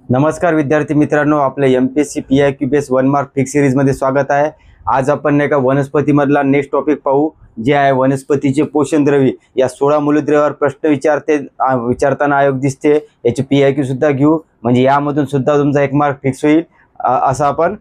नमस्कार विद्यार्थी मित्रांनो, आपल्या MPSC PIQ base 1 mark fix सिरीजमध्ये स्वागत आहे। आज आपण नाही का वनस्पतीमधला नेक्स्ट टॉपिक पाहू, जे आहे वनस्पतीचे पोषण द्रव्ये। या 16 मूलद्रव्यावर प्रश्न विचारताना आयोग दिसते। याचे PIQ सुद्धा घेऊ, म्हणजे यामधून सुद्धा तुमचा 1 मार्क फिक्स होईल असं आपण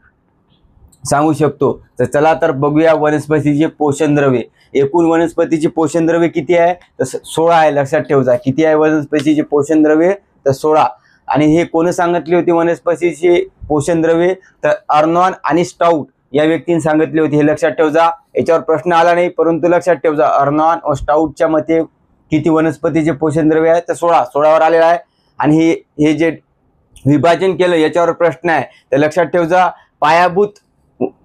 सांगू शकतो। तर चला तर बघूया वनस्पतीचे पोषण द्रव्ये। एकूण वनस्पतीचे पोषण द्रव्ये किती आहे? तर 16 आहे। लक्षात ठेवा किती आहे वनस्पतीचे पोषण द्रव्ये, तर 16। आणि हे कोण सांगितले होते वनस्पतीचे पोषण द्रव्ये? तर अर्नॉन आणि स्टाउट या व्यक्तीने सांगितले होते। हे लक्षात ठेवा, याच्यावर प्रश्न आला नाही, परंतु लक्षात ठेवा अर्नॉन व स्टाउटच्या मते किती वनस्पतीचे पोषण द्रव्ये आहेत? तर 16 वर आलेला आहे। आणि हे जे विभाजन केलं याच्यावर प्रश्न आहे। तर लक्षात ठेवा पायाभूत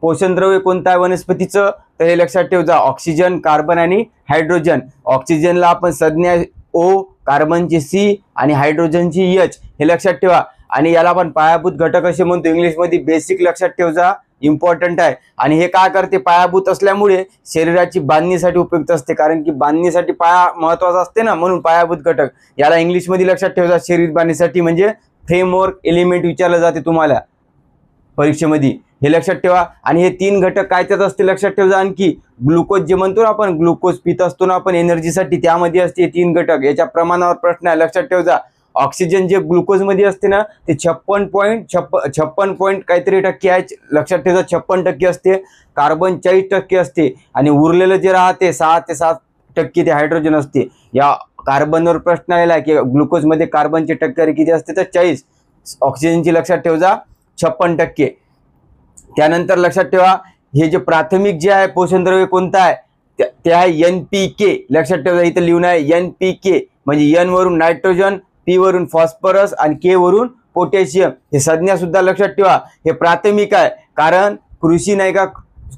पोषण द्रव्य कोणतं आहे वनस्पतीचं? तर हे लक्षात ठेवा ऑक्सिजन, कार्बन आणि हायड्रोजन। ऑक्सिजनला आपण संज्ञा O, कार्बनची C आणि हायड्रोजनची H हे लक्षात ठेवा। आणि याला आपण पायाभूत घटक असे म्हणतो, इंग्लिश मध्ये बेसिक। लक्षात ठेवा, इम्पॉर्टंट आहे। आणि हे काय करते? पायाभूत असल्यामुळे शरीराची बांधणीसाठी उपयुक्त असते, कारण की बांधणीसाठी पाया महत्त्वाचा असते ना, म्हणून पायाभूत घटक याला इंग्लिश मध्ये लक्षात ठेवा शरीर बांधणीसाठी म्हणजे फ्रेमवर्क एलिमेंट विचारलं जाते तुम्हाला परीक्षेमध्ये, हे लक्षात ठेवा। आणि हे 3 घटक काय त्यात असते लक्षात ठेवा। आणखी ग्लुकोज जे म्हणतो ना आपण, ग्लुकोज पित असतो ना आपण एनर्जीसाठी, त्यामध्ये असते 3 घटक। याच्या प्रमाणावर प्रश्न आहे, लक्षात ठेवा। ऑक्सिजन जे ग्लुकोज मध्ये असते ना, ते 56 पॉइंट काहीतरी टक्के आहे, लक्षात ठेवा 56% असते। कार्बन 40% असते, आणि उरलेलं जे राहते 6 ते 7% ते हायड्रोजन असते। या कार्बनवर प्रश्न आलेला आहे की ग्लुकोज मध्ये कार्बनची टक्केवारी किती असते? तर 40। ऑक्सिजनची लक्षात ठेवा 56%। त्यानंतर लक्षात ठेवा हे जे प्राथमिक जे आहे पोषण द्रव्य कोणतं आहे? ते आहे NPK। लक्षात ठेवा इथे लिहून आहे NPK, म्हणजे N वरून नायट्रोजन, P वरून फॉस्फरस आणि K वरून पोटॅशियम। हे संज्ञा सुद्धा लक्षात ठेवा, हे प्राथमिक आहे। कारण कृषी नाही का,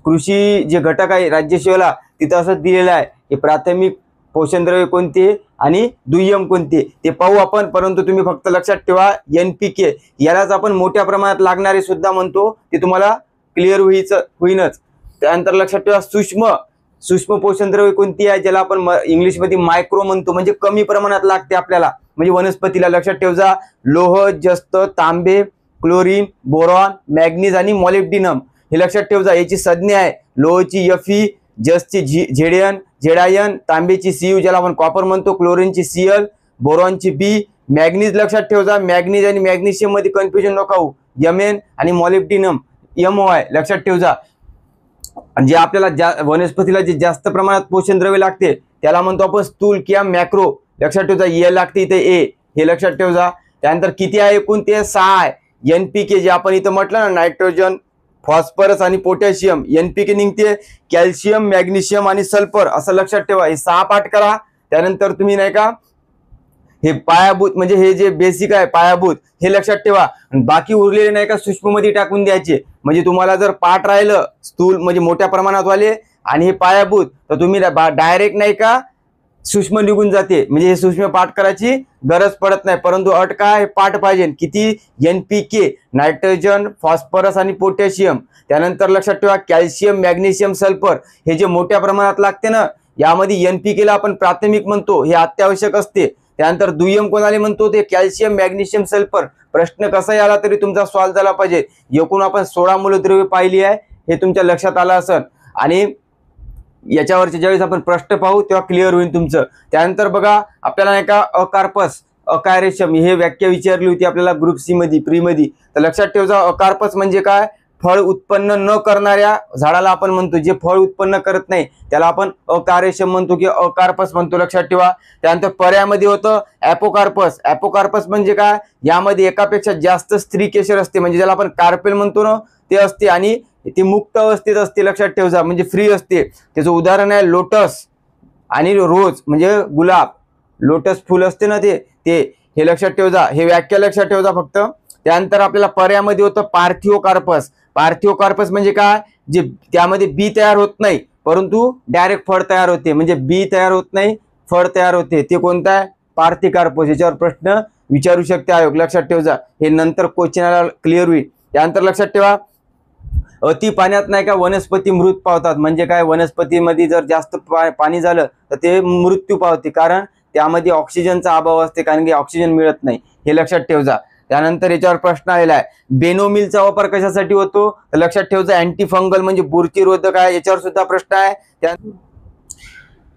कृषी जे घटक आहे राज्यसेवेला तिथं असं दिलेलं आहे की प्राथमिक पोषण द्रव्य कोणते आणि दुय्यम कोणते ते पाहू आपण। परंतु तुम्ही फक्त लक्षात ठेवा NPK, यालाच आपण मोठ्या प्रमाणात लागणारे सुद्धा म्हणतो, ते तुम्हाला क्लिअर होईनच। त्यानंतर लक्षात ठेवा सूक्ष्म पोषण द्रव्य कोणती आहे, ज्याला आपण इंग्लिश मध्ये मायक्रो म्हणतो, म्हणजे कमी प्रमाणात लागते आपल्याला, म्हणजे वनस्पतीला। लक्षात ठेवा लोह, जस्त, तांबे, क्लोरीन, बोरॉन, मॅग्नीज आणि मॉलिब्डिनम हे लक्षात ठेवा। याची संज्ञा आहे लोहची Fe, जस्तची Zn, तांबेची Cu ज्याला आपण कॉपर म्हणतो, क्लोरीनची Cl, बोरॉनची B, मॅग्नीज लक्षात ठेवा। मॅग्नीज आणि मॅग्नेशियम मध्ये कन्फ्युजन नको होऊ, Mn आणि मॉलिब्डिनम Mo आहे, लक्षात ठेवा। जे आपल्याला वनस्पतीला जे जास्त प्रमाणात पोषण द्रव्य लागते त्याला म्हणतो आपण स्थूल किंवा मॅक्रो। लक्षात ठेवा E लागते इथे A, हे लक्षात ठेवा। त्यानंतर किती आहे? एकूण ते 6 आहे। NPK जे आपण इथं म्हटलं ना, नायट्रोजन, फॉस्फरस आणि पोटॅशियम, NPK निघते कॅल्शियम, मॅग्नेशियम आणि सल्फर, असं लक्षात ठेवा। हे 6 पाठ करा। त्यानंतर तुम्ही नाही का हे पायाभूत, म्हणजे हे जे बेसिक आहे पायाभूत, हे लक्षात ठेवा। बाकी उरलेले नाही का सूक्ष्म मध्ये टाकून द्यायचे, म्हणजे तुम्हाला जर पाठ राहिलं स्थूल म्हणजे मोठ्या प्रमाणात वाले आणि हे पायाभूत, तर तुम्ही डायरेक्ट नाही का सूक्ष्म निघून जाते, म्हणजे हे सूक्ष्म पाठ करायची गरज पडत नाही। परंतु अट काय? पाठ पाहिजे किती? NPK, नायट्रोजन, फॉस्फरस आणि पोटॅशियम। त्यानंतर लक्षात ठेवा कॅल्शियम, मॅग्नेशियम, सल्फर हे जे मोठ्या प्रमाणात लागते ना, यामध्ये NPK ला आपण प्राथमिक म्हणतो, हे अत्यावश्यक असते। त्यानंतर दुय्यम कोणाला म्हणतो? ते कॅल्शियम, मॅग्नेशियम, सल्फर। प्रश्न कसाही आला तरी तुमचा सॉल्व्ह झाला पाहिजे। एकूण आपण 16 मूलद्रव्ये पाहिली आहे, हे तुमच्या लक्षात आलं असेल। आणि याच्यावरचे ज्यावेळेस आपण प्रश्न पाहू तेव्हा क्लिअर होईल तुमचं। त्यानंतर बघा आपल्याला नाही का अकार्पस, अकार्यक्षम हे व्याख्या विचारली होती आपल्याला ग्रुप C मध्ये, प्री मध्ये। तर लक्षात ठेवा अकार्पस म्हणजे काय? फळ उत्पन्न न करणाऱ्या झाडाला आपण म्हणतो, जे फळ उत्पन्न करत नाही त्याला आपण अकार्यक्षम म्हणतो किंवा अकार्पस म्हणतो, लक्षात ठेवा। त्यानंतर पर्यामध्ये होतं ॲपोकार्पस। ॲपोकार्पस म्हणजे काय? यामध्ये एकापेक्षा जास्त स्त्री केशर असते, म्हणजे ज्याला आपण कार्पेल म्हणतो ना, ते असते। आणि ते मुक्त अवस्थेत असते, लक्षात ठेवा, म्हणजे फ्री असते। त्याचं उदाहरण आहे लोटस आणि रोज, म्हणजे गुलाब, लोटस फुल असते ना ते हे लक्षात ठेवा। हे व्याख्या लक्षात ठेवा फक्त। त्यानंतर आपल्याला पर्यामध्ये होतं पार्थिओकार्पस। पार्थिओकार्पस म्हणजे काय? जे त्यामध्ये बी तयार होत नाही, परंतु डायरेक्ट फळ तयार होते, म्हणजे बी तयार होत नाही, फळ तयार होते, ते कोणतं आहे? पार्थिकार्पस। याच्यावर प्रश्न विचारू शकते आयोग, लक्षात ठेवा। हे नंतर क्वेश्चनला क्लिअर होईल। त्यानंतर लक्षात ठेवा अति पाण्यात नाही का वनस्पती मृत पावतात, म्हणजे काय? वनस्पतीमध्ये जर जास्त पाणी झालं तर ते मृत्यू पावते, कारण त्यामध्ये ऑक्सिजनचा अभाव असते, कारण की ऑक्सिजन मिळत नाही, हे लक्षात ठेवा। त्यानंतर याच्यावर प्रश्न आलेला आहे, बेनोमिलचा वापर कशासाठी होतो? तर लक्षात ठेवायचा अँटी फंगल म्हणजे बुरशीरोधक आहे, याच्यावर सुद्धा प्रश्न आहे.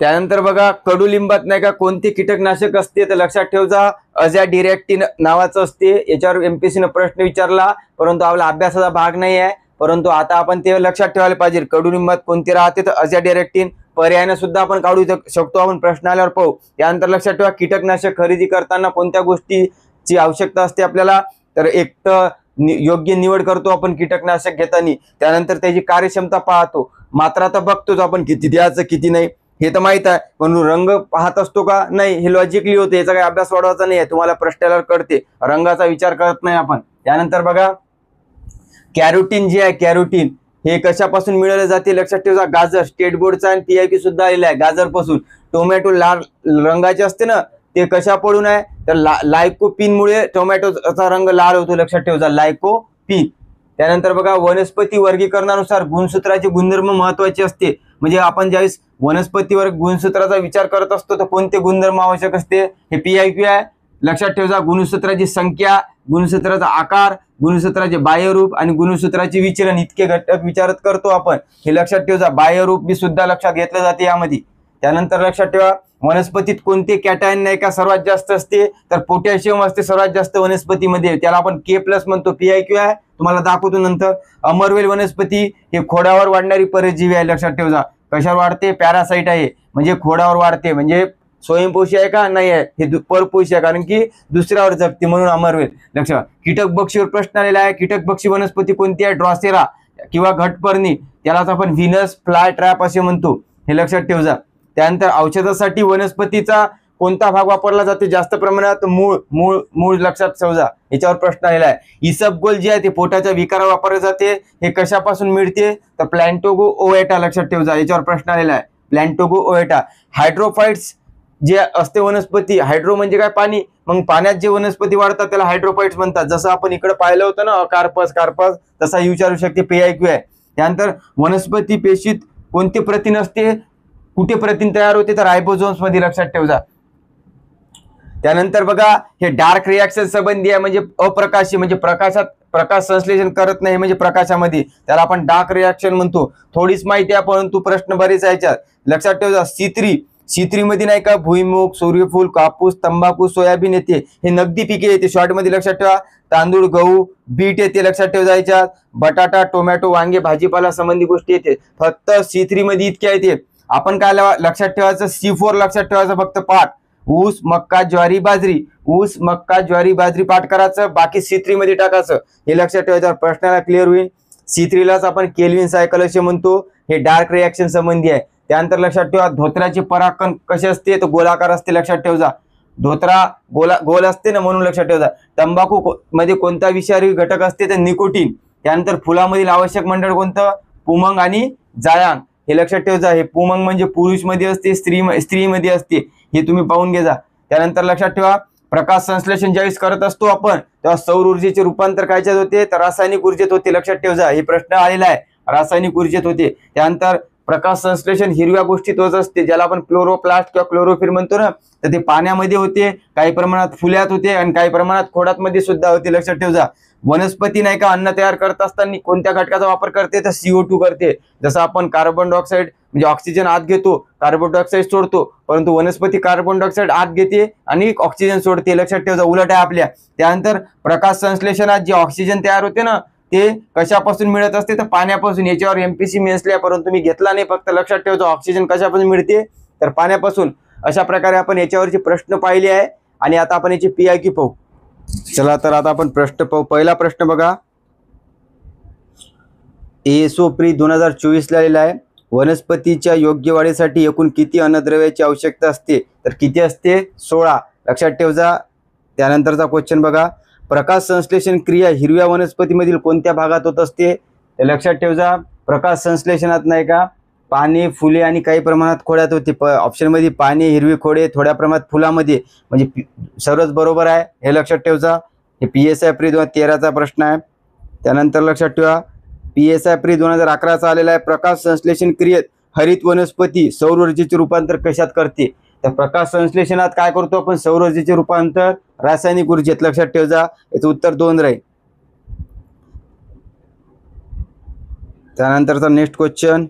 त्यानंतर बघा, कडुलिंबात नाही का कोणते कीटकनाशक असते? तर लक्षात ठेवायचा अझॅडिरेक्टिन नावाचं असते. याच्यावर एमपीएससी ने प्रश्न विचारला, परंतु आपला अभ्यासाचा भाग नाही आहे, परंतु आता आपण ते लक्षात ठेवायला पाहिजे. कडुलिंबात कोणते राहते? तर अझॅडिरेक्टिन. पर्यायाने सुद्धा आपण काढू शकतो, आपण प्रश्न आल्यावर पाहू. त्यानंतर लक्षात ठेवा, कीटकनाशक खरेदी करताना कोणत्या गोष्टीची आवश्यकता असते आपल्याला? तर एक तर योग्य निवड करतो आपण कीटकनाशक घेताना. त्यानंतर त्याची कार्यक्षमता पाहतो. मात्रा तर बघतोच आपण, किती द्यायचं किती नाही हे तर माहित आहे, पण रंग पाहत असतो का? नाही. हे लॉजिकली होते, याचा काही अभ्यास वाढवायचा नाही आहे, तुम्हाला प्रश्नाला कळते. रंगाचा विचार करत नाही आपण. त्यानंतर बघा, कॅरोटीन जे आहे, कॅरोटीन हे कशापासून मिळवले जाते? लक्षात ठेवा, गाजर. स्टेट बोर्डचा आणि पीआयक्यू सुद्धा आलेला आहे गाजर पासून. टोमॅटो लाल रंगाचे असते ना, ते कशा पडून आहे? तर लायकोपिनमुळे टोमॅटोचा रंग लाल होतो. लक्षात ठेवा, लायकोपिन. त्यानंतर बघा, वनस्पती वर्गीकरणानुसार गुणसूत्राचे गुणधर्म महत्वाचे असते. म्हणजे आपण ज्यावेळेस वनस्पतीवर गुणसूत्राचा विचार करत असतो तर कोणते गुणधर्म आवश्यक असते? हे पीआयक्यू आहे. लक्षात ठेवा, गुणसूत्राची संख्या, गुणसूत्राचा आकार, गुणसूत्राचे बाह्यरूप आणि गुणसूत्राचे विचलन इतके घटक विचारत करतो आपण. हे लक्षात ठेवा, बाह्यरूप बी सुद्धा लक्षात घेतलं जाते यामध्ये. त्यानंतर लक्षात ठेवा, वनस्पतीत कोणते कॅटायन नाही का सर्वात जास्त असते? तर पोटॅशियम असते सर्वात जास्त वनस्पतीमध्ये, त्याला आपण के प्लस म्हणतो. पीआयक्यू आहे, तुम्हाला दाखवतो नंतर. अमरवेल वनस्पती हे खोडावर वाढणारी परजीवी आहे. लक्षात ठेवा, कशावर वाढते? पॅरासाइट आहे, म्हणजे खोडावर वाढते. म्हणजे स्वयंपोषी आहे का? नाही आहे, हे परपोषी आहे, कारण की दुसऱ्यावर जगते, म्हणून अमरवेल. लक्षात. कीटक बक्षीवर प्रश्न आलेला आहे, कीटक बक्षी वनस्पती कोणती आहे? ड्रॉसेरा किंवा घटपर्णी, त्यालाच आपण व्हीनस फ्लाय ट्रॅप असे म्हणतो. हे लक्षात ठेवा. त्यानंतर औषधासाठी वनस्पतीचा कोणता भाग वापरला जाते जास्त प्रमाणात? मूळ. मूळ मूळ लक्षात ठेवा, याच्यावर प्रश्न आलेला आहे. इसबगोल जे आहे ते पोटाच्या विकारावर वापरले जाते. हे कशापासून मिळते? तर प्लॅन्टोगो ओएटा. लक्षात ठेवा, याच्यावर प्रश्न आलेला आहे. प्लॅन्टोगो ओएटा. हायड्रोफाइट्स जे असते वनस्पती, हायड्रो म्हणजे काय? पाणी. मग पाण्यात जे वनस्पती वाढतात त्याला हायड्रोफाइट्स म्हणतात. जसं आपण इकडे पाहिलं होतं ना, कार्पस कार्पस, तसा विचारू शकते. पीआयक्यू आहे. त्यानंतर वनस्पती पेशीत कोणते प्रथिन असते? कुठे प्रथिन तयार होते? तर रायबोझोम्स मध्ये. लक्षात ठेवा. त्यानंतर बघा, हे डार्क रिॲक्शन संबंधी आहे, म्हणजे अप्रकाशी, म्हणजे प्रकाश संश्लेषण करत नाही, म्हणजे प्रकाशामध्ये, त्याला आपण डार्क रिॲक्शन म्हणतो. थोडीच माहिती आहे, परंतु प्रश्न बरेच याच्यात. लक्षात ठेवा, C3 मध्ये नाही का भुईमुग, सूर्यफूल, कापूस, तंबाखू, सोयाबीन येते. हे नगदी पिके येते शॉर्ट मध्ये. लक्षात ठेवा, तांदूळ, गहू, बीट येते. लक्षात ठेवा याच्यात. बटाटा, टोमॅटो, वांगे, भाजीपाला संबंधी गोष्टी येते. फक्त C3 मध्ये इतक्या येते. आपण काय लक्षात ठेवायचं? C4 लक्षात ठेवायचं फक्त पाठ. ऊस, मक्का, ज्वारी, बाजरी. ऊस, मक्का, ज्वारी, बाजरी पाठ करायचं, बाकी C3 मध्ये टाकायचं. हे लक्षात ठेवायचं, प्रश्नाला क्लिअर होईल. C3 लाच आपण केल्विन सायकल असे म्हणतो. हे डार्क रिॲक्शन संबंधी आहे. त्यानंतर लक्षात ठेवा, धोत्र्याचे परागकण कसे असते? तर गोलाकार असते. लक्षात ठेवा, धोत्रा गोल असते ना, म्हणून लक्षात ठेवा. तंबाखू मध्ये कोणता विषारी घटक असते? तर निकोटीन. त्यानंतर फुलामधील आवश्यक मंडळ कोणतं? पुमंग आणि जायांग. हे लक्षात ठेवायचं. हे पुमंग म्हणजे पुरुष मध्ये असते, स्त्री मध्ये असते. हे तुम्ही पाहून घ्या. त्यानंतर लक्षात ठेवा, प्रकाश संश्लेषण ज्यावेळेस करत असतो आपण, तेव्हा सौर ऊर्जेचे रूपांतर कायच्यात होते? तर रासायनिक ऊर्जेत होते. लक्षात ठेवा, हे प्रश्न आलेला आहे, रासायनिक ऊर्जेत होते. त्यानंतर प्रकाश संश्लेषण हिरव्या गोष्टीत होत असते, ज्याला आपण क्लोरोप्लास्ट किंवा क्लोरोफिल म्हणतो ना, तर ते पाण्यामध्ये होते, काही प्रमाणात फुल्यात होते आणि काही प्रमाणात खोडात मध्ये सुद्धा होते. लक्षात ठेवा. वनस्पती नाही का अन्न तयार करत असताना कोणत्या घटकाचा वापर करते? तर CO2 करते. जसं आपण कार्बन डायऑक्साईड म्हणजे ऑक्सिजन आत घेतो, कार्बन डायऑक्साईड सोडतो, परंतु वनस्पती कार्बन डायऑक्साईड आत घेते आणि ऑक्सिजन सोडते. लक्षात ठेवा, उलट आहे आपल्या. त्यानंतर प्रकाश संश्लेषणात जे ऑक्सिजन तयार होते ना, ते कशापासून मिळत असते? तर पाण्यापासून. याच्यावर एमपीसी मेन्सला परंतु मी घेतला नाही. फक्त लक्षात ठेवायचं, ऑक्सिजन कशापासून मिळते? तर पाण्यापासून. अशा प्रकारे आपण याच्यावरचे प्रश्न पाहिले आहे आणि आता आपण याची पीआयक्यू पाहू. चला तर आता आपण प्रश्न पाहू. पहिला प्रश्न बघा, ASO प्री 2024 ला आलेला आहे. वनस्पतीच्या योग्य वाढीसाठी एकूण किती अन्नद्रव्याची आवश्यकता असते? तर किती असते? 16. लक्षात ठेवा. त्यानंतरचा क्वेश्चन बघा, प्रकाश संश्लेषण क्रिया हिरव्या वनस्पतीमधील कोणत्या भागात होत असते? लक्षात ठेवा, प्रकाश संश्लेषणात नाही का पाने, फुले आणि काही प्रमाणात खोडात होते. ऑप्शन मध्ये पाने, हिरवी खोडे, थोड्या प्रमाणात फुलामध्ये, म्हणजे सर्वच बरोबर आहे. हे लक्षात ठेवा. हे PSI प्री 2013चा प्रश्न आहे. त्यानंतर लक्षात ठेवा, PSI प्री 2011चा आलेला आहे. प्रकाश संश्लेषण क्रियेत हरित वनस्पती सौर ऊर्जेचे रूपांतर कशात करते? तर प्रकाश संश्लेषणात काय करतो आपण? सौर ऊर्जेचे रूपांतर रासायनिक ऊर्जेत, लक्षात ठेव जा. याचं उत्तर 2 राहील. त्यानंतरचा नेक्स्ट क्वेश्चन,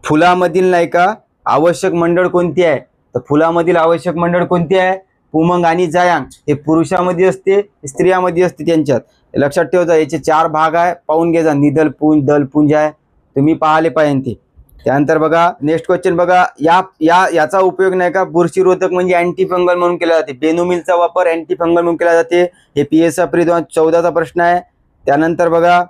फुलामधील नाही का आवश्यक मंडळ कोणती आहे? तर फुलामधील आवश्यक मंडळ कोणती आहे? पुमंग आणि जायांग. हे पुरुषामध्ये असते, स्त्रियामध्ये असते त्यांच्यात. लक्षात ठेवजा. याचे 4 भाग आहे, पाहून घे जा. निदलपुंज, दलपुंज आहे, तुम्ही पाहिले पाहिजे ते. त्यानंतर बघा नेक्स्ट क्वेश्चन बघा, याचा उपयोग नाही का बुरशीरोधक म्हणजे अँटी फंगल म्हणून केला जाते. बेनोमिलचा वापर अँटी फंगल म्हणून केला जाते. हे PSI प्री 2014चा प्रश्न आहे. त्यानंतर बघा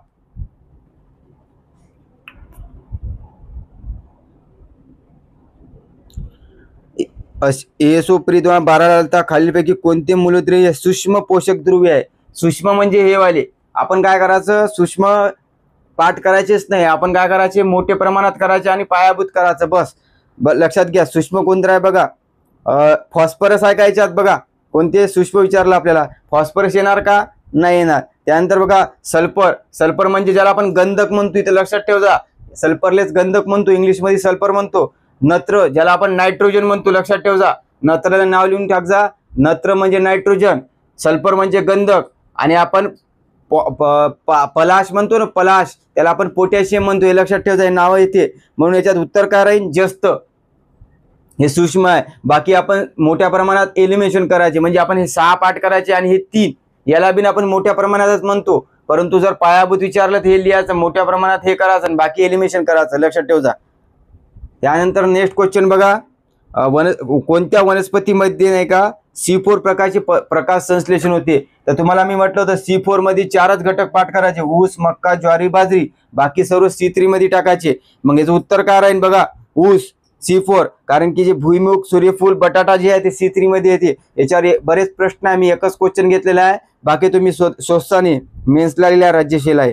ASO प्री 2012 खालीलपैकी कोणते मूलद्रव्य सूक्ष्म पोषक द्रव्य आहे? सूक्ष्म म्हणजे हे वाले. आपण काय करायचं, सूक्ष्म पाठ करायचेच नाही, आपण काय करायचे, मोठे प्रमाणात करायचे आणि पायाभूत करायचं बस. लक्षात घ्या. सूक्ष्म कोणतं आहे बघा, फॉस्फरस आहे का याच्यात? बघा कोणते सूक्ष्म विचारलं आपल्याला, फॉस्फरस येणार का? नाही येणार. त्यानंतर बघा सल्फर. सल्फर म्हणजे ज्याला आपण गंधक म्हणतो, इथे लक्षात ठेव जा. सल्फरलेस गंधक म्हणतो, इंग्लिशमध्ये सल्फर म्हणतो. नत्र ज्याला आपण नायट्रोजन म्हणतो, लक्षात ठेव जा. नत्रला नाव लिहून टाक जा. नत्र म्हणजे नायट्रोजन, सल्फर म्हणजे गंधक, आणि आपण पलाश म्हणतो ना, पलाश, त्याला आपण पोटॅशियम म्हणतो. हे लक्षात ठेव जा, हे नाव येते. म्हणून याच्यात उत्तर काय राहील? जस्त. हे सूक्ष्म आहे. बाकी आपण मोठ्या प्रमाणात एलिमिनेशन करायचे, म्हणजे आपण हे 6 पाठ करायचे आणि हे 3 याला बिन आपण मोठ्या प्रमाणातच म्हणतो. परंतु जर पायाभूत विचारलं तर हे लिहायचं, मोठ्या प्रमाणात हे करायचं आणि बाकी एलिमिनेशन करायचं, लक्षात ठेव जा. त्यानंतर नेक्स्ट क्वेश्चन बघा, कोणत्या वनस्पतीमध्ये नाही का C4 प्रकारचे प्रकाश संश्लेषण होते? तर तुम्हाला मी म्हटलं होतं C4 मध्ये 4च घटक पाठ करायचे, ऊस, मक्का, ज्वारी, बाजरी. बाकी सर्व C3 मध्ये टाकायचे. मग याचं उत्तर काय राहील बघा, ऊस, C4. कारण की जे भुईमुग, सूर्यफूल, बटाटा जे आहे ते C3 मध्ये येते. याच्यावर बरेच प्रश्न आहे, मी एकच क्वेश्चन घेतलेला आहे. बाकी तुम्ही स्वस्ताने मेन्सला लिहिला, राज्यशील आहे.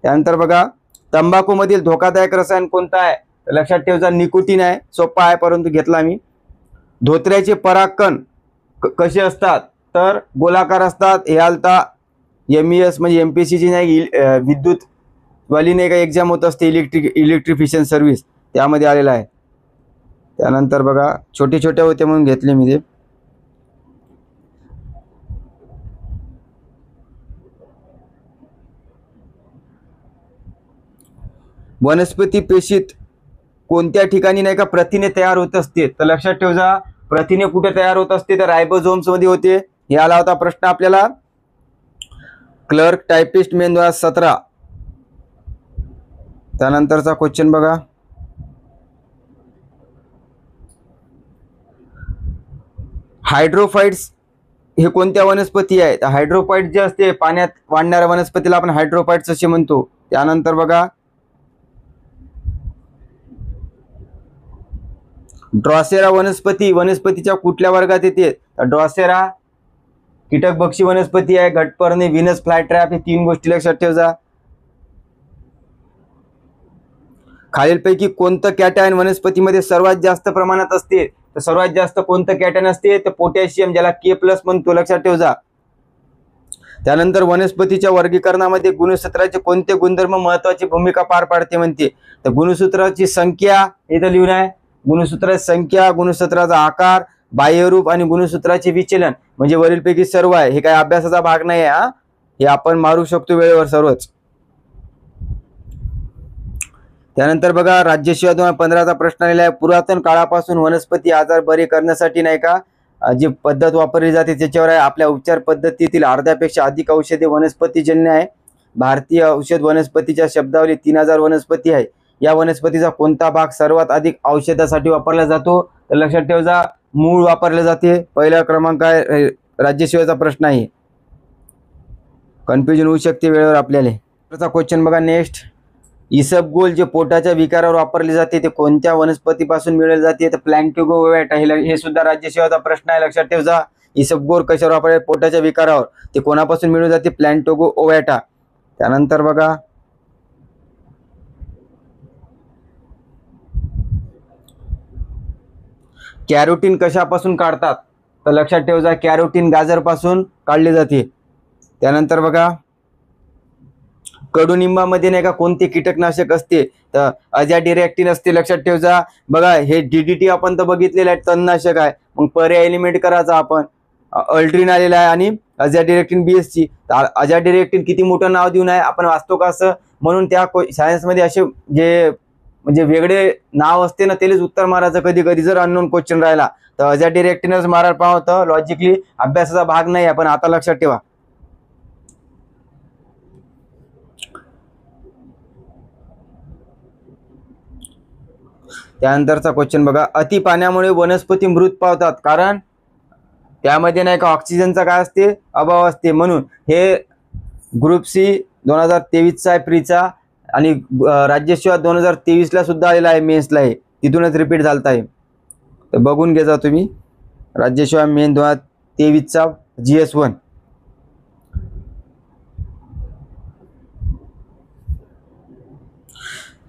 त्यानंतर बघा, तंबाखू मधील धोकादायक रसायन कोणतं आहे? लक्षात ठेवजा, निकोटीन आहे. सोपा आहे परंतु घेतला मी. धोत्र्याचे परागकण कसे असतात? तर गोलाकार असतात. हे आलता MES म्हणजे MPSC ची नाही, विद्युत वाली नाही का एक्झाम होत असते, इलेक्ट्रिफिशियन सर्व्हिस, त्यामध्ये आलेला आहे. त्यानंतर बघा, छोटे छोटे होते म्हणून घेतले मी ते. वनस्पती पेशीत कोणत्या ठिकाणी नाही का प्रथिने तयार होत असते? तर लक्षात ठेव जा, प्रथिने कुठे तयार होत असते? तर रायबोझोम्स मध्ये होते. हे आला होता प्रश्न आपल्याला क्लर्क टायपिस्ट मेन 2017. त्यानंतरचा क्वेश्चन बघा, हायड्रोफाइट्स हे कोणत्या वनस्पती आहे? तर हायड्रोफाइट जे असते पाण्यात वाढणाऱ्या वनस्पतीला आपण हायड्रोफाइट्स असे म्हणतो. त्यानंतर बघा, ड्रॉसेरा वनस्पतीच्या कुठल्या वर्गात येते? तर ड्रॉसेरा कीटकभक्षी वनस्पती आहे. घटपर्णी, व्हीनस फ्लायट्रॅप, हे 3 गोष्टी लक्षात ठेव जा. खालीलपैकी कोणतं कॅटायन वनस्पतीमध्ये सर्वात जास्त प्रमाणात असते? तर सर्वात जास्त कोणतं कॅटायन असते? तर पोटॅशियम, ज्याला K+ म्हणतो, लक्षात ठेव जा. त्यानंतर वनस्पतीच्या वर्गीकरणामध्ये गुणसूत्राचे कोणते गुणधर्म महत्वाची भूमिका पार पाडते म्हणते? तर गुणसूत्राची संख्या, इथं लिहून आहे. गुणसूत्राची संख्या, गुणसूत्राचा आकार, बाह्यरूप आणि गुणसूत्राचे विचलन, म्हणजे वरीलपैकी सर्व आहे. हे काय अभ्यासाचा भाग नाही आहे, हे आपण मारू शकतो वेळेवर सर्वच. त्यानंतर बघा, राज्यसेवा 2015चा प्रश्न आलेला आहे. पुरातन काळापासून वनस्पती आजार बरे करण्यासाठी नाही का जी पद्धत वापरली जाते त्याच्यावर आहे. आपल्या उपचार पद्धतीतील अर्ध्यापेक्षा अधिक औषधे वनस्पतीजन्य आहे. भारतीय औषध वनस्पतीच्या शब्दावली 3000 वनस्पती आहे. या वनस्पतीचा कोणता भाग सर्वात अधिक औषधासाठी वापरला जातो? तर लक्षात ठेव जा, मूळ वापरले जाते. पहिला क्रमांक आहे, राज्यसेवेचा प्रश्न आहे. कन्फ्युजन होऊ शकते वेळेवर आपल्याला. त्याचा क्वेश्चन बघा नेक्स्ट, इसबगोल जे पोटाच्या विकारावर वापरले जाते ते कोणत्या वनस्पतीपासून मिळवले जाते? तर प्लॅन्टिगो ओव्याटा. हे सुद्धा राज्यसेवेचा प्रश्न आहे, लक्षात ठेव जा. इसबगोल कशावर वापरले? पोटाच्या विकारावर. ते कोणापासून मिळवले जाते? प्लॅन्टिगो ओव्याटा. त्यानंतर बघा, कॅरोटीन कशापासून काढतात? तर लक्षात ठेव जा, कॅरोटीन गाजरपासून काढले जाते. त्यानंतर बघा, कडुनिंबामध्ये नाही का कोणते कीटकनाशक असते? तर अझॅडिरेक्टिन असते, लक्षात ठेव जा. बघा, हे DDT आपण तर बघितलेलं आहे, तणनाशक आहे. मग पर्याय एलिमेंट करायचा आपण. अल्ट्रिन आलेला आहे आणि अझॅडिरेक्टिन BSC. अझॅडिरेक्टिन किती मोठं नाव देऊन आहे, आपण वाचतो का असं? म्हणून त्या सायन्समध्ये असे जे म्हणजे वेगळे नाव असते ना, त्यालाच उत्तर मारायचं. कधी कधी जर अननोन क्वेश्चन राहिला तर अझॅडिरेक्टिनच मारायला पाहिजे होतं. लॉजिकली अभ्यासाचा भाग नाही आहे, पण आता लक्षात ठेवा. त्यानंतरचा क्वेश्चन बघा, अति पाण्यामुळे वनस्पती मृत पावतात, कारण त्यामध्ये नाही का ऑक्सिजनचा काय असते, अभाव असते. म्हणून हे ग्रुप C 2023चा आहे प्रीचा, आणि राज्यसेवा 2023ला सुद्धा आलेला आहे, मेन्सला आहे, तिथूनच रिपीट झालता आहे. तर बघून घ्या तुम्ही, राज्यसेवा मेन 2023चा GS1.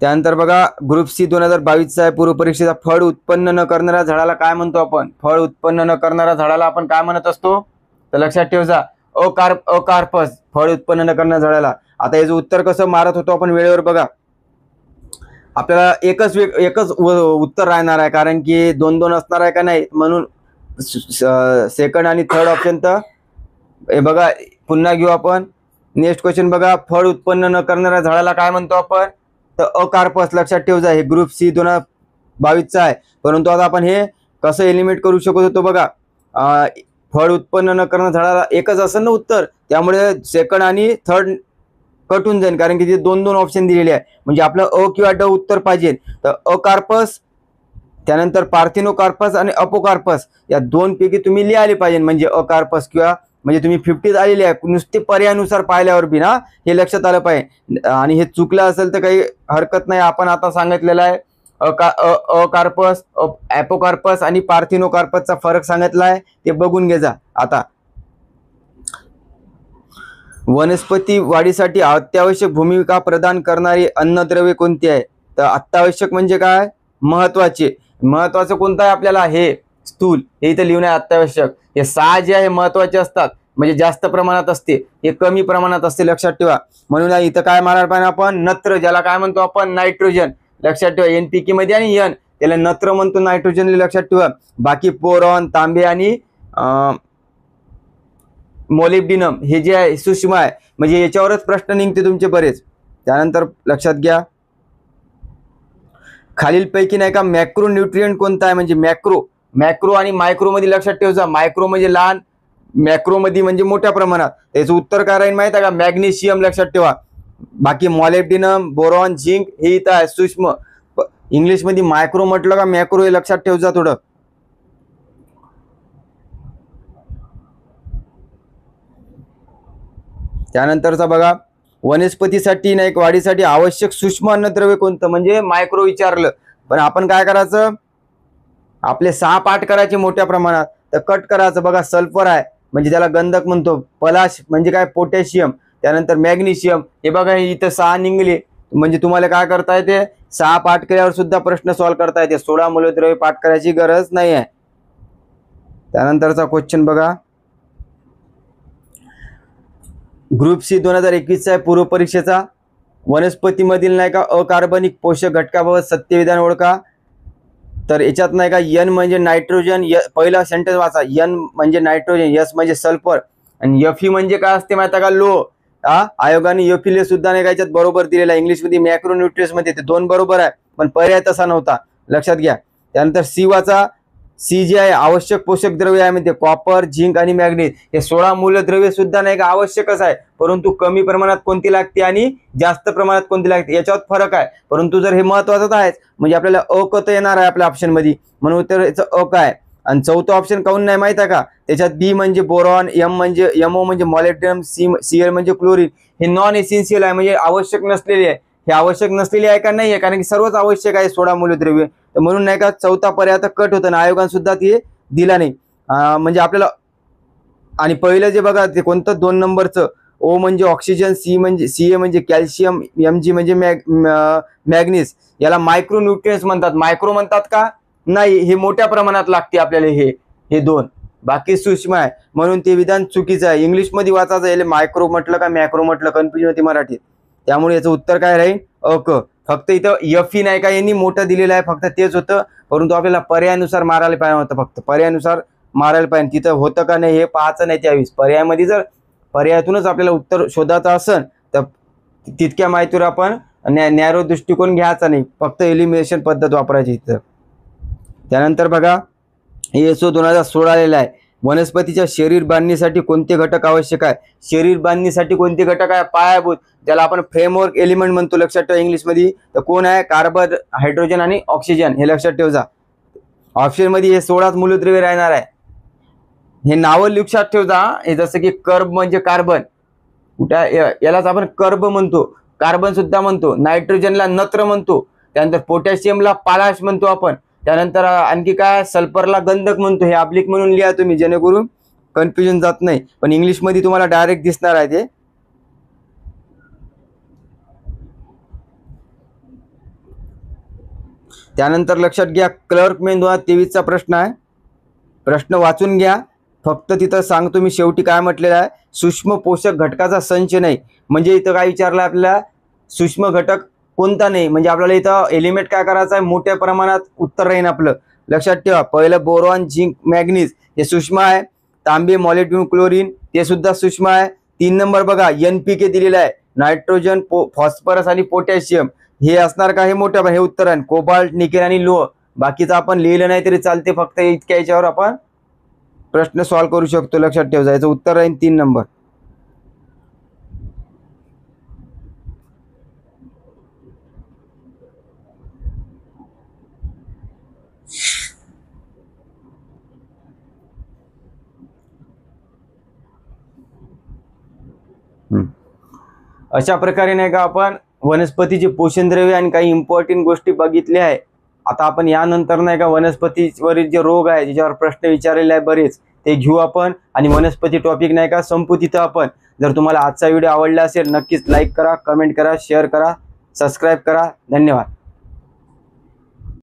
त्यानंतर बघा ग्रुप C 2022चा आहे पूर्व परीक्षेचा, फळ उत्पन्न न करणाऱ्या झाडाला काय म्हणतो आपण? फळ उत्पन्न न करणाऱ्या झाडाला आपण काय म्हणत असतो? तर लक्षात ठेवा, अकार्पस, फळ उत्पन्न न करणाऱ्या झाडाला. आता याचं उत्तर कसं मारत होतो आपण वेळेवर बघा. आपल्याला एकच उत्तर राहणार आहे, कारण की 2-2 असणार आहे का नाही, म्हणून सेकंड आणि थर्ड ऑप्शन. तर हे बघा पुन्हा घेऊ आपण. नेक्स्ट क्वेश्चन बघा, फळ उत्पन्न न करणाऱ्या झाडाला काय म्हणतो आपण? तर अकार्पस. लक्षात ठेवा, हे ग्रुप C 2022चा आहे. परंतु आता आपण हे कसं एलिमिनेट करू शकत होतो बघा. फळ उत्पन्न न करणाऱ्या झाडाला एकच असेल ना उत्तर, त्यामुळे सेकंड आणि थर्ड कटून जाईल, कारण की तिथे 2-2 ऑप्शन दिलेले आहे. म्हणजे आपलं अ किंवा ड उत्तर पाहिजे. तर अकार्पस, त्यानंतर पार्थिनोकार्पस आणि अपोकार्पस या 2 पैकी तुम्ही लिहायला पाहिजे. म्हणजे अकार्पस किंवा म्हणजे तुम्ही 50 आलेले आहे, नुसते पर्यायानुसार पाहिल्यावर बी ना हे लक्षात आलं पाहिजे. आणि हे चुकलं असेल तर काही हरकत नाही, आपण आता सांगितलेलं आहे. अकार्पस, अपोकार्पस आणि पार्थिनोकार्पसचा फरक सांगितला आहे, ते बघून घे जा. आता वनस्पती वाढीसाठी अत्यावश्यक भूमिका प्रदान करणारी अन्नद्रव्ये कोणती आहे? तर अत्यावश्यक म्हणजे काय? महत्वाचं कोणतं आहे आपल्याला? हे स्थूल, हे इथं लिहून आहे अत्यावश्यक. हे 6 जे आहे महत्वाचे असतात, म्हणजे जास्त प्रमाणात असते, हे कमी प्रमाणात असते, लक्षात ठेवा. म्हणून इथं काय मारायला पाहिजे आपण? नत्र, ज्याला काय म्हणतो आपण? नायट्रोजन. लक्षात ठेवा, NPK मध्ये आणि N त्याला नत्र म्हणतो, नायट्रोजन लक्षात ठेवा. बाकी बोरॉन, तांबे आणि मोलिब्डिनम हे जे आहे सूक्ष्म आहे, म्हणजे याच्यावरच प्रश्न निघते तुमचे बरेच. त्यानंतर लक्षात घ्या, खालीलपैकी नाही का मॅक्रो न्यूट्रिएंट कोणता आहे? म्हणजे मॅक्रो आणि मायक्रो मध्ये लक्षात ठेवा. मायक्रो म्हणजे लहान, मॅक्रो मध्ये म्हणजे मोठ्या प्रमाणात. त्याचं उत्तर काय राहील माहिती आहे का? मॅग्नेशियम, लक्षात ठेवा. बाकी मॉलिब्डिनम, बोरॉन, झिंक हे इथं आहे सूक्ष्म. इंग्लिश मध्ये मायक्रो म्हटलं का मॅक्रो हे लक्षात ठेवा थोडं. त्यानंतरचा बघा, वनस्पतीसाठी नाही वाढीसाठी आवश्यक सूक्ष्म अन्नद्रव्य कोणतं? म्हणजे मायक्रो विचारलं, पण आपण काय करायचं? आपले 6 पाठ करायचे मोठ्या प्रमाणात. तर कट करायचं बघा. सल्फर आहे, म्हणजे त्याला गंधक म्हणतो. पलाश म्हणजे काय? पोटॅशियम. त्यानंतर मॅग्नेशियम, हे बघा इथं 6 निघले. म्हणजे तुम्हाला काय करता येते? 6 पाठ केल्यावर सुद्धा प्रश्न सॉल्व्ह करता येते. 16 मूलद्रव्य पाठ करायची गरज नाही आहे. त्यानंतरचा क्वेश्चन बघा, ग्रुप C 2021चा आहे पूर्व परीक्षेचा. वनस्पतीमधील नाही का अकार्बनिक पोषक घटकाबाबत सत्यविधान ओळखा. तर याच्यात नाही का N म्हणजे नायट्रोजन, पहिला सेंटेन्स वाचा. N म्हणजे नायट्रोजन, S म्हणजे सल्फर, आणि Fe म्हणजे काय असते माहिती का? लो. आयोगाने Fe सुद्धा नाही का याच्यात बरोबर दिलेला आहे. इंग्लिश मध्ये मॅक्रोन्यूट्रिएंट्स मध्ये ते 2 बरोबर आहे, पण पर्याय तसा नव्हता, लक्षात घ्या. त्यानंतर C वाचा. C जे आहे आवश्यक पोषक द्रव्य आहे, म्हणजे कॉपर, झिंक आणि मॅग्नेज. हे 16 मूलद्रव्ये सुद्धा नाही का आवश्यकच आहे, परंतु कमी प्रमाणात कोणती लागते आणि जास्त प्रमाणात कोणती लागते याच्यात फरक आहे. परंतु जर हे महत्वाचं आहे, म्हणजे आपल्याला अ तर येणार आहे आपल्या ऑप्शन मध्ये, म्हणून तर याचं अ काय. आणि चौथा ऑप्शन काऊन नाही माहिती आहे का? त्याच्यात B म्हणजे बोरॉन, M म्हणजे MO म्हणजे मॉलिब्डेनम, Cl म्हणजे क्लोरीन. हे नॉन एसेन्शियल आहे, म्हणजे आवश्यक नसलेले आहे. हे आवश्यक नसलेले आहे का? नाही आहे, कारण की सर्वच आवश्यक आहे 16 मूलद्रव्य. तर म्हणून नाही का चौथा पर्याय आता कट होतं ना, आयोगाने सुद्धा ते दिला नाही. म्हणजे आपल्याला, आणि पहिलं जे बघा ते कोणतं 2 नंबरचं, O म्हणजे ऑक्सिजन, Ca म्हणजे कॅल्शियम, Mg म्हणजे मॅग्नीज. याला मायक्रो न्यूट्रिएंट्स म्हणतात. मायक्रो म्हणतात का? नाही, हे मोठ्या प्रमाणात लागते आपल्याला हे 2. बाकी सूक्ष्म आहे, म्हणून ते विधान चुकीचं आहे. इंग्लिश मध्ये वाचायचं, याला मायक्रो म्हटलं का मॅक्रो म्हटलं, कन्फ्युजन होती मराठीत. त्यामुळे याचं उत्तर काय राहील? अक. फक्त इथं Fe नाही का यांनी मोठं दिलेलं आहे, फक्त तेच होतं, परंतु आपल्याला पर्यायानुसार मारायला पाहिजे होतं. फक्त पर्यायानुसार मारायला पाहिजे, तिथं होतं का नाही हे पाहायचं नाही. त्यावेळेस पर्यायामध्ये जर पर्यायातूनच आपल्याला उत्तर शोधायचं असेल तर तितक्या माहितीवर आपण नॅरो दृष्टिकोन घ्यायचा नाही, फक्त एलिमिनेशन पद्धत वापरायची इथं. त्यानंतर बघा ISO 2016 आलेला आहे. वनस्पतीच्या शरीर बांधणीसाठी कोणते घटक आवश्यक आहे? शरीर बांधणीसाठी कोणते घटक आहे? पायाभूत, ज्याला आपण फ्रेमवर्क एलिमेंट म्हणतो. लक्षात ठेवा इंग्लिशमध्ये. तर कोण आहे? कार्बन, हायड्रोजन आणि ऑक्सिजन. हे लक्षात ठेवजा. ऑप्शनमध्ये हे 16 मूलद्रव्ये राहणार आहे. हे नावं लक्षात ठेवजा. हे जसं की कर्ब म्हणजे कार्बन, कुठे यालाच आपण कर्ब म्हणतो, कार्बन सुद्धा म्हणतो. नायट्रोजनला नत्र म्हणतो. त्यानंतर पोटॅशियमला पालाश म्हणतो आपण. त्यानंतर आणखी काय? सल्फरला गंधक म्हणतो. हे ऑब्लिक म्हणून लिहा तुम्ही, जेणेकरून कन्फ्युजन जात नाही. पण इंग्लिशमध्ये तुम्हाला डायरेक्ट दिसणार आहे ते. त्यानंतर लक्षात घ्या, क्लर्कमॅन 2023 चा प्रश्न आहे. प्रश्न वाचून घ्या. फक्त तिथं सांगतो मी शेवटी काय म्हटलेलं आहे, सूक्ष्म पोषक घटकाचा संच नाही. म्हणजे इथं काय विचारलं आपल्याला, सूक्ष्म घटक कोणता नाही. म्हणजे आपल्याला इथं एलिमेंट काय करायचं आहे, मोठ्या प्रमाणात उत्तर राहील आपलं. लक्षात ठेवा, पहिलं बोरॉन, झिंक, मॅग्नीज हे सूक्ष्म आहे. तांबे, मॉलिब्डेनम, क्लोरीन ते सुद्धा सूक्ष्म आहे. 3 नंबर बघा NPK दिलेला आहे, नायट्रोजन, फॉस्फरस आणि पोटॅशियम हे असणार का? हे मोठ्या, हे उत्तर आहे. कोबाल्ट, निकेल आणि लोह बाकीचं आपण लिहिलं नाही तरी चालते, फक्त इतक्या याच्यावर आपण प्रश्न सॉल्व्ह करू शकतो. लक्षात ठेवा, याचं उत्तर राहील 3 नंबर. अशा प्रकारे नाही का आपण वनस्पतीचे पोषण द्रव्य आणि काही इम्पॉर्टंट गोष्टी बघितल्या आहे. आता आपण यानंतर नाही का वनस्पतीवरील जे रोग आहे ज्याच्यावर प्रश्न विचारलेले आहे बरेच, ते घेऊ आपण. आणि वनस्पती टॉपिक नाही का संपू तिथं आपण. जर तुम्हाला आजचा व्हिडिओ आवडला असेल नक्कीच लाईक करा, कमेंट करा, शेअर करा, सबस्क्राईब करा. धन्यवाद.